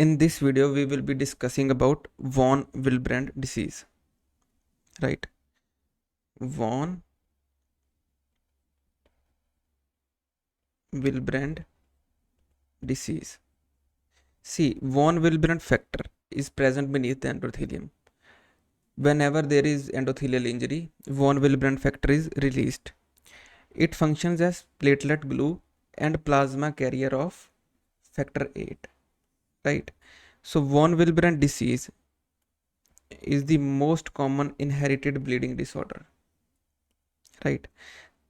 In this video, we will be discussing about von Willebrand disease, right? Von Willebrand disease. See, von Willebrand factor is present beneath the endothelium. Whenever there is endothelial injury, von Willebrand factor is released. It functions as platelet glue and plasma carrier of factor 8, right? So von Willebrand disease is the most common inherited bleeding disorder, right?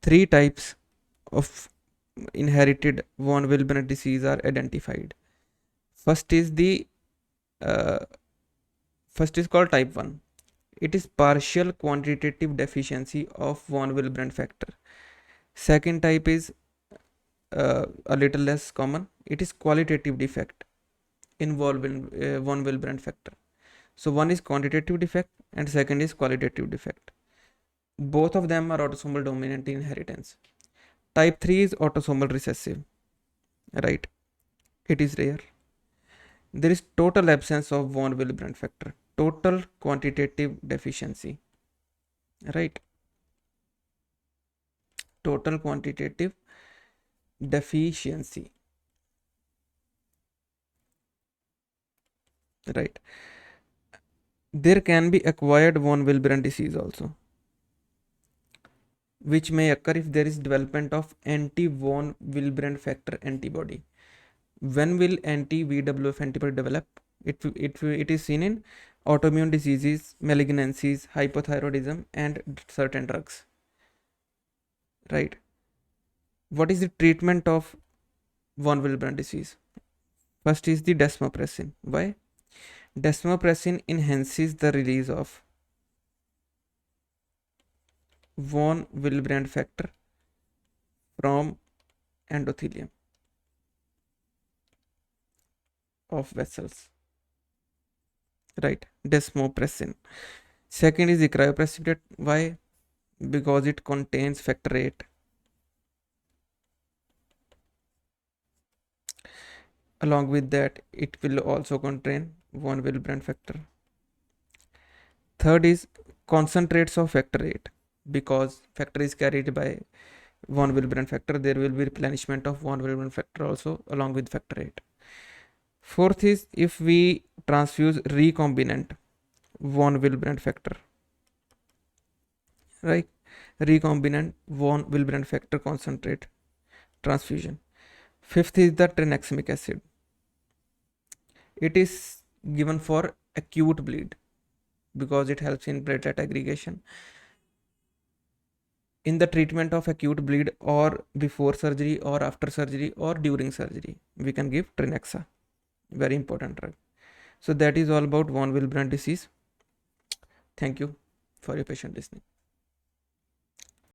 Three types of inherited von Willebrand disease are identified. First is called type 1. It is partial quantitative deficiency of von Willebrand factor. Second type is a little less common. It is qualitative defect involving von Willebrand factor. So one is quantitative defect and second is qualitative defect. Both of them are autosomal dominant inheritance. Type 3 is autosomal recessive, right? It is rare. There is total absence of von Willebrand factor, total quantitative deficiency, right? Total quantitative deficiency, right? There can be acquired von Willebrand disease also, which may occur if there is development of anti-von Willebrand factor antibody. When will anti-VWF antibody develop? It is seen in autoimmune diseases, malignancies, hypothyroidism, and certain drugs, right? What is the treatment of von Willebrand disease? First is the desmopressin. Why? Desmopressin enhances the release of von Willebrand factor from endothelium of vessels, right? Desmopressin. Second is the cryoprecipitate. Why? Because it contains factor 8. Along with that, it will also contain von Willebrand factor. Third is concentrates of factor 8. Because factor is carried by von Willebrand factor, there will be replenishment of von Willebrand factor also along with factor 8. Fourth is if we transfuse recombinant von Willebrand factor, right? Recombinant von Willebrand factor concentrate transfusion. Fifth is the tranexamic acid. It is given for acute bleed because it helps in platelet aggregation. In the treatment of acute bleed or before surgery or after surgery or during surgery, we can give Trenexa, very important drug. So that is all about von Willebrand disease. Thank you for your patient listening.